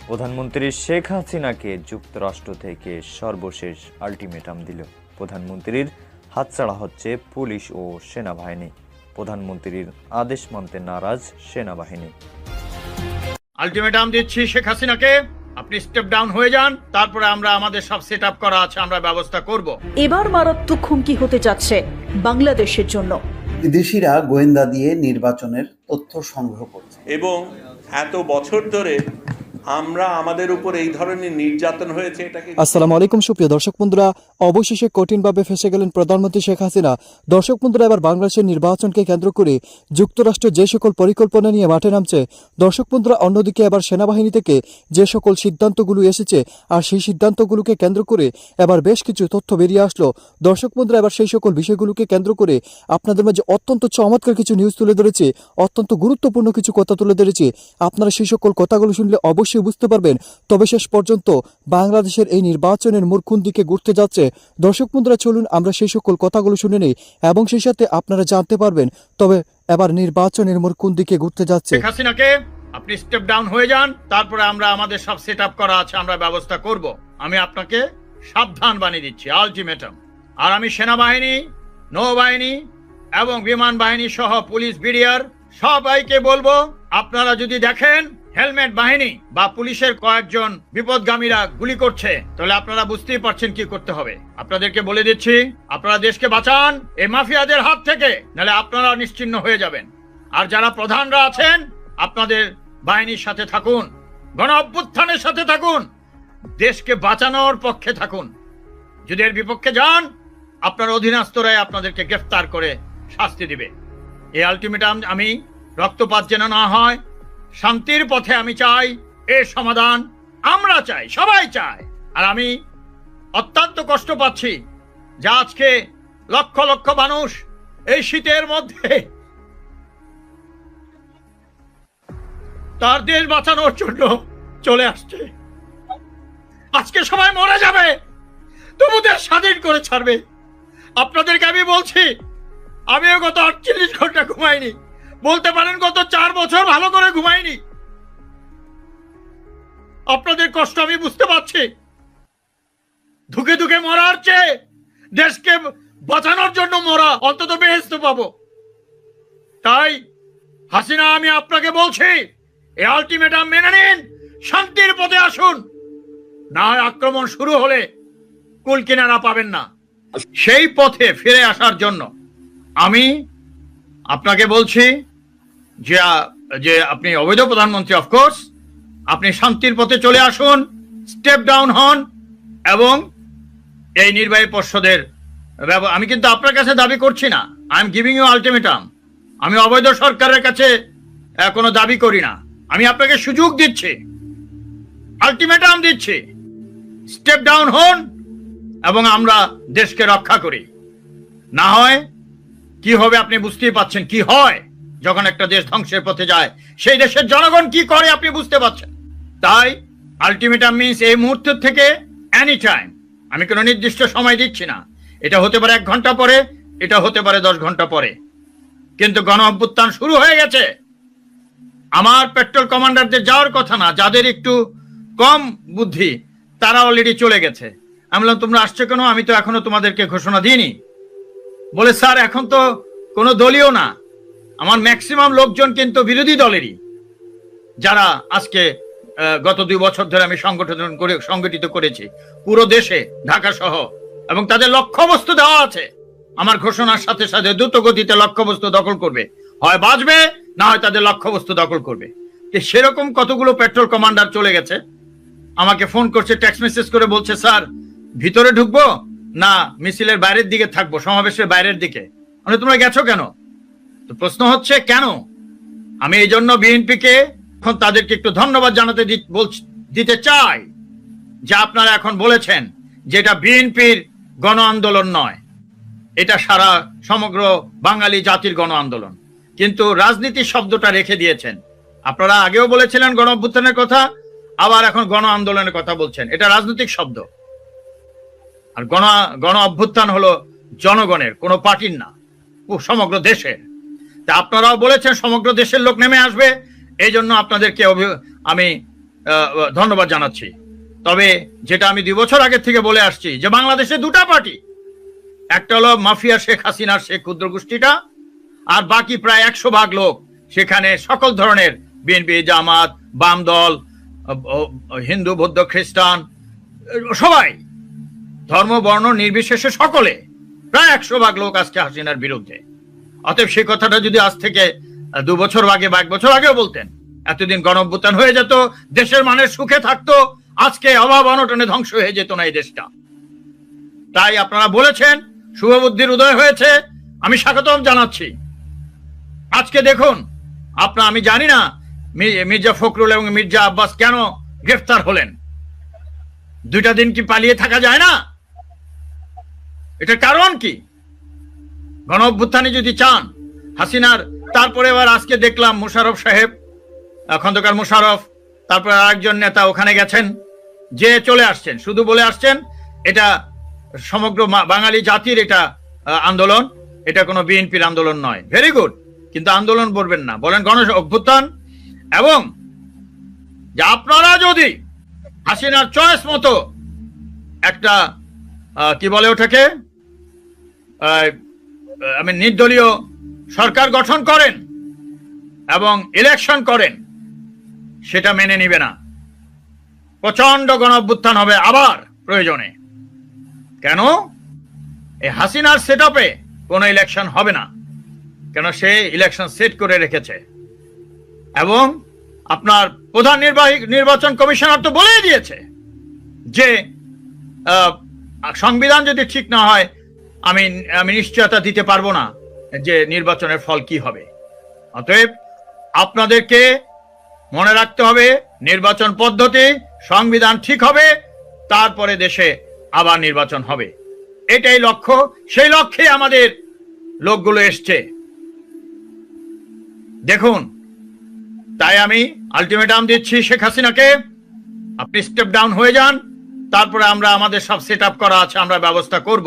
প্রধানমন্ত্রী শেখ হাসিনাকে যুক্তরাষ্ট্র থেকে সর্বশেষ আলটিমেটাম দিল। প্রধানমন্ত্রীর হাতছাড়া হচ্ছে পুলিশ ও সেনাবাহিনী। প্রধানমন্ত্রীর আদেশ মানতে নারাজ সেনাবাহিনী। আলটিমেটাম দিচ্ছি শেখ হাসিনাকে, আপনি স্টেপ ডাউন হয়ে যান, তারপরে আমরা আমাদের সব সেট আপ করা আছে, আমরা ব্যবস্থা করব। এবার মারাত্মক হুমকি হতে যাচ্ছে বাংলাদেশের জন্য। বিদেশিরা গোয়েন্দা দিয়ে নির্বাচনের তথ্য সংগ্রহ করছে এবং এত বছর ধরে আমরা আমাদের উপর এই ধরনের নির্যাতন হয়েছে এটাকে। আসসালামু আলাইকুম সুপ্রিয় দর্শক বন্ধুরা, অবশেষে কঠিনভাবে ফেঁসে গেলেন প্রধানমন্ত্রী শেখ হাসিনা। দর্শক বন্ধুরা, এবার বাংলাদেশের নির্বাচনকে কেন্দ্র করে যুক্তরাষ্ট্র যে সকল পরিকল্পনা নিয়ে মাঠে নামছে, দর্শক বন্ধুরা, অন্যদিকে এবার সেনাবাহিনী থেকে যে সকল সিদ্ধান্তগুলো এসেছে আর সেই সিদ্ধান্তগুলোকে কেন্দ্র করে এবার বেশ কিছু তথ্য বেরিয়ে আসলো। দর্শক বন্ধুরা, এবার সেই সকল বিষয়গুলোকে কেন্দ্র করে আপনাদের মাঝে অত্যন্ত চমৎকার কিছু নিউজ তুলে ধরেছে, অত্যন্ত গুরুত্বপূর্ণ কিছু কথা তুলে ধরেছে। আপনারা সেই সকল কথাগুলো শুনলে অবশ্যই বুঝতে পারবেন। তবে শেষ পর্যন্ত বাংলাদেশের এই নির্বাচনের মোড় কোন দিকে ঘুরতে যাচ্ছে, দর্শক বন্ধুরা, চলুন আমরা সেই সকল কথাগুলো শুনে নেই এবং সেই সাথে আপনারা জানতে পারবেন তবে এবার নির্বাচনের মোড় কোন দিকে ঘুরতে যাচ্ছে। শেখ হাসিনাকে আপনি স্টেপ ডাউন হয়ে যান, তারপরে আমরা আমাদের সব সেট আপ করা আছে, আমরা ব্যবস্থা করব। আমি আপনাকে সাবধান বানিয়ে দিচ্ছি, আলটিমেটাম। আর আমি সেনাবাহিনী, নৌবাহিনী এবং বিমান বাহিনী সহ পুলিশ, বিডিআর সবাইকে বলবো, আপনারা যদি দেখেন হেলমেট বাহিনী বা পুলিশের কয়েকজন বিপদগামীরা গুলি করছে, তাহলে আপনারা বুঝতেই পারছেন কি করতে হবে। আপনাদেরকে বলে দিচ্ছি, আপনারা দেশকে বাঁচান এই মাফিয়াদের হাত থেকে, নাহলে আপনারা নিশ্চিহ্ন হয়ে যাবেন। আর যারা প্রধানরা আছেন, আপনাদের বাহিনীর সাথে থাকুন, গণ অভ্যুত্থানের সাথে থাকুন, দেশকে বাঁচানোর পক্ষে থাকুন। যদি এর বিপক্ষে যান, আপনার অধীনস্থরাই আপনাদেরকে গ্রেফতার করে শাস্তি দিবে। এই আলটিমেটাম আমি, রক্তপাত যেন না হয়, শান্তির পথে আমি চাই, এর সমাধান আমরা চাই, সবাই চায়। আর আমি অত্যন্ত কষ্ট পাচ্ছি যে আজকে লক্ষ লক্ষ মানুষ এই শীতের মধ্যে তার দেশ বাঁচানোর জন্য চলে আসছে। আজকে সবাই মরে যাবে, তবু দেশ স্বাধীন করে ছাড়বে। আপনাদেরকে আমি বলছি, আমিও গত 48 ঘন্টা ঘুমাইনি, বলতে পারেন গত 4 বছর ভালো করে ঘুমাইনি। আপনাদের কষ্ট আমি বুঝতে পারছি। ধুকে ধুকে মরার চেয়ে দেশকে বাঁচানোর জন্য মরা অন্তত বেহেশত পাবো। তাই হাসিনা, আমি আপনাকে বলছি, এই আলটিমেটাম মেনে নিন, শান্তির পথে আসুন, না হয় আক্রমণ শুরু হলে কুল কিনারা পাবেন না। সেই পথে ফিরে আসার জন্য আমি আপনাকে বলছি যে আপনি অবৈধ প্রধানমন্ত্রী, অফকোর্স আপনি শান্তির পথে চলে আসুন, স্টেপ ডাউন হন এবং এই নির্বাহী পর্ষদের আমি কিন্তু আপনার কাছে দাবি করছি না, I am giving you ultimatum. আমি অবৈধ সরকারের কাছে কোনো দাবি করি না, আমি আপনাকে সুযোগ দিচ্ছি, আলটিমেটাম দিচ্ছি, স্টেপ ডাউন হন এবং আমরা দেশকে রক্ষা করি। না হয় কি হবে আপনি বুঝতেই পাচ্ছেন। কি হয় যখন একটা দেশ ধ্বংসের পথে যায়, সেই দেশের জনগণ কি করে আপনি বুঝতে পাচ্ছেন। তাই আলটিমেটাম মিন্স এই মুহূর্ত থেকে এনি টাইম, আমি কোনো নির্দিষ্ট সময় দিচ্ছি না। এটা হতে পারে 1 ঘন্টা পরে, এটা হতে পারে 10 ঘন্টা পরে, কিন্তু গণ অভ্যুত্থান শুরু হয়ে গেছে। আমার পেট্রোল কমান্ডারদের যাওয়ার কথা না, যাদের একটু কম বুদ্ধি তারা অলরেডি চলে গেছে। আমি বললাম, তোমরা আসছো কেন? আমি তো এখনো তোমাদেরকে ঘোষণা দিইনি। বলে, স্যার এখন তো কোনো দলীয় না, আমার ম্যাক্সিমাম লোকজন কিন্তু বিরোধী দলেরই, যারা আজকে গত 2 বছর ধরে আমি সংগঠিত করেছি পুরো দেশে, ঢাকা সহ, এবং তাদের লক্ষ্যবস্তু দেওয়া আছে। আমার ঘোষণার সাথে সাথে দ্রুত গতিতে লক্ষ্যবস্তু দখল করবে, হয় বাঁচবে না হয় তাদের লক্ষ্যবস্তু দখল করবে। সেরকম কতগুলো পেট্রোল কমান্ডার চলে গেছে, আমাকে ফোন করছে, টেক্সট মেসেজ করে বলছে, স্যার ভিতরে ঢুকবো না মিছিলের বাইরের দিকে থাকবো, সমাবেশের বাইরের দিকে। মানে তোমরা গেছো কেন? তো প্রশ্ন হচ্ছে কেন? আমি এই জন্য বিএনপিকে এখন তাদেরকে একটু ধন্যবাদ জানাতে দিতে চাই যে আপনারা এখন বলেছেন যে এটা বিএনপির গণ আন্দোলন নয়, এটা সারা সমগ্র বাঙালি জাতির গণ আন্দোলন। কিন্তু রাজনীতির শব্দটা রেখে দিয়েছেন। আপনারা আগেও বলেছিলেন গণ অভ্যুত্থানের কথা, আবার এখন গণ আন্দোলনের কথা বলছেন। এটা রাজনৈতিক শব্দ। আর গণ অভ্যুত্থান হলো জনগণের, কোনো পার্টির না, সমগ্র দেশের। তা আপনারাও বলেছেন সমগ্র দেশের লোক নেমে আসবে, এই জন্য আপনাদেরকে আমি ধন্যবাদ জানাচ্ছি। তবে যেটা আমি 2 বছর আগে থেকে বলে আসছি যে বাংলাদেশে দুটা পার্টি, একটা হলো মাফিয়া শেখ হাসিনার শেখ ক্ষুদ্র গোষ্ঠীটা, আর বাকি প্রায় 100 ভাগ লোক সেখানে সকল ধরনের বিএনপি, জামাত, বাম দল, হিন্দু, বৌদ্ধ, খ্রিস্টান, সবাই ধর্ম বর্ণ নির্বিশেষে সকলে প্রায় 100 ভাগ লোক আজকে হাসিনার বিরুদ্ধে। অতএব সেই কথাটা যদি আজ থেকে 2 বছর আগে বা 1 বছর আগেও বলতেন, এতদিন গণঅভ্যুত্থান হয়ে যেত, দেশের মানুষ সুখে থাকতো, আজকে অভাব অনটনে ধ্বংস হয়ে যেত না এই দেশটা। তাই আপনারা বলেছেন, শুভবুদ্ধির উদয় হয়েছে, আমি স্বাগতম জানাচ্ছি। আজকে দেখুন আমি জানি না মির্জা ফখরুল এবং মির্জা আব্বাস কেন গ্রেফতার হলেন। 2টা দিন কি পালিয়ে থাকা যায় না? এটার কারণ কি? গণঅভ্যুত্থানে যদি চান হাসিনার, তারপরে আবার আজকে দেখলাম মোশাররফ সাহেব, খন্দকার মোশাররফ, তারপরে আরেকজন নেতা ওখানে গেছেন, যে চলে আসছেন, শুধু বলে আসছেন এটা সমগ্র বাঙালি জাতির এটা আন্দোলন, এটা কোনো বিএনপির আন্দোলন নয়। ভেরি গুড, কিন্তু আন্দোলন বলবেন না, বলেন গণ অভ্যুত্থান। এবং যে আপনারা যদি হাসিনার চয়েস মতো একটা কি বলে ওটাকে, নির্দলীয় সরকার গঠন করেন এবং ইলেকশন করেন, সেটা মেনে নিবে না। প্রচন্ড গণঅভ্যুত্থান হবে আবার প্রয়োজনে। কেন? এই হাসিনার সেটআপে কোনো ইলেকশন হবে না, কেন সে ইলেকশন সেট করে রেখেছে। এবং আপনার প্রধান নির্বাচন কমিশনার তো বলেই দিয়েছে যে সংবিধান যদি ঠিক না হয় আমি নিশ্চয়তা দিতে পারবো না যে নির্বাচনের ফল কি হবে। অতএব আপনাদেরকে মনে রাখতে হবে, নির্বাচন পদ্ধতি, সংবিধান ঠিক হবে, তারপরে দেশে আবার নির্বাচন হবে। এটাই লক্ষ্য, সেই লক্ষ্যে আমাদের লোকগুলো এসছে। দেখুন, তাই আমি আলটিমেটাম দিচ্ছি শেখ হাসিনাকে, আপনি স্টেপ ডাউন হয়ে যান, তারপরে আমরা আমাদের সব সেট আপ করা আছে, আমরা ব্যবস্থা করব।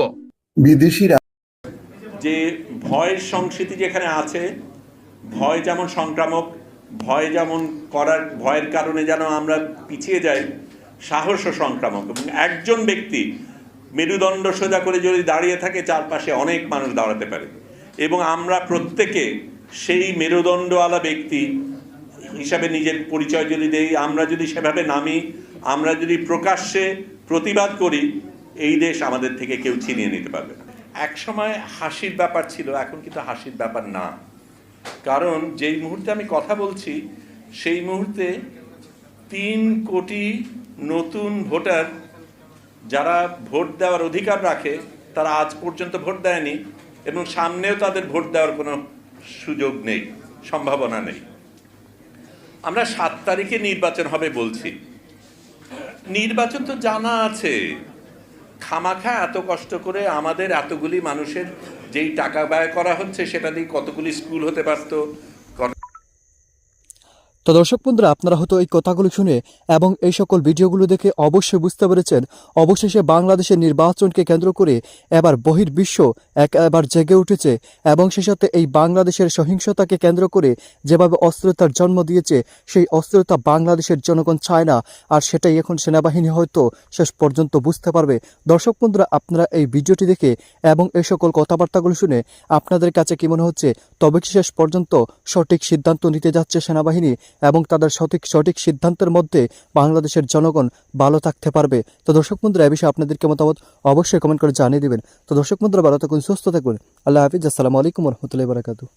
বিদেশিরা যে ভয়ের সংস্কৃতি যেখানে আছে, ভয় যেমন সংক্রামক, ভয় যেমন ভয়ের কারণে যেন আমরা পিছিয়ে যাই, সাহসও সংক্রামক। এবং একজন ব্যক্তি মেরুদণ্ড সোজা করে যদি দাঁড়িয়ে থাকে, চারপাশে অনেক মানুষ দাঁড়াতে পারে। এবং আমরা প্রত্যেকে সেই মেরুদণ্ডওয়ালা ব্যক্তি হিসাবে নিজের পরিচয় যদি দেই, আমরা যদি সেভাবে নামি, আমরা যদি প্রকাশ্যে প্রতিবাদ করি, এই দেশ আমাদের থেকে কেউ ছিনিয়ে নিতে পারবে না। একসময় হাসির ব্যাপার ছিল, এখন কিন্তু হাসির ব্যাপার না। কারণ যেই মুহূর্তে আমি কথা বলছি, সেই মুহূর্তে 3 কোটি নতুন ভোটার যারা ভোট দেওয়ার অধিকার রাখে, তারা আজ পর্যন্ত ভোট দেয়নি এবং সামনেও তাদের ভোট দেওয়ার কোনো সুযোগ নেই, সম্ভাবনা নেই। আমরা 7 তারিখে নির্বাচন হবে বলছি, নির্বাচন তো জানা আছে। খামাখা এত কষ্ট করে আমাদের এতগুলি মানুষের যেই টাকা ব্যয় করা হচ্ছে, সেটা দিয়ে কতগুলি স্কুল হতে পারত। তো দর্শক বন্ধুরা, আপনারা হয়তো এই কথাগুলো শুনে এবং এই সকল ভিডিওগুলো দেখে অবশ্যই বুঝতে পেরেছেন, অবশেষে বাংলাদেশের নির্বাচনকে কেন্দ্র করে এবার বহির্বিশ্ব এবার জেগে উঠেছে এবং সেই সাথে এই বাংলাদেশের সহিংসতাকে কেন্দ্র করে যেভাবে অস্থিরতার জন্ম দিয়েছে, সেই অস্থিরতা বাংলাদেশের জনগণ চায় না, আর সেটাই এখন সেনাবাহিনী হয়তো শেষ পর্যন্ত বুঝতে পারবে। দর্শক বন্ধুরা, আপনারা এই ভিডিওটি দেখে এবং এই সকল কথাবার্তাগুলো শুনে আপনাদের কাছে কি মনে হচ্ছে? তবে কি শেষ পর্যন্ত সঠিক সিদ্ধান্ত নিতে যাচ্ছে সেনাবাহিনী এবং তাদের সঠিক সিদ্ধান্তের মধ্যে বাংলাদেশের জনগণ ভালো থাকতে পারবে? তো দর্শক বন্ধুরা, এই বিষয়ে আপনাদেরকে মতামত অবশ্যই কমেন্ট করে জানিয়ে দিবেন। তো দর্শক বন্ধুরা, ভালো থাকুন, সুস্থ থাকুন। আল্লাহ হাফিজ। আসসালামু আলাইকুম ওয়া রাহমাতুল্লাহি ওয়া বারাকাতুহু।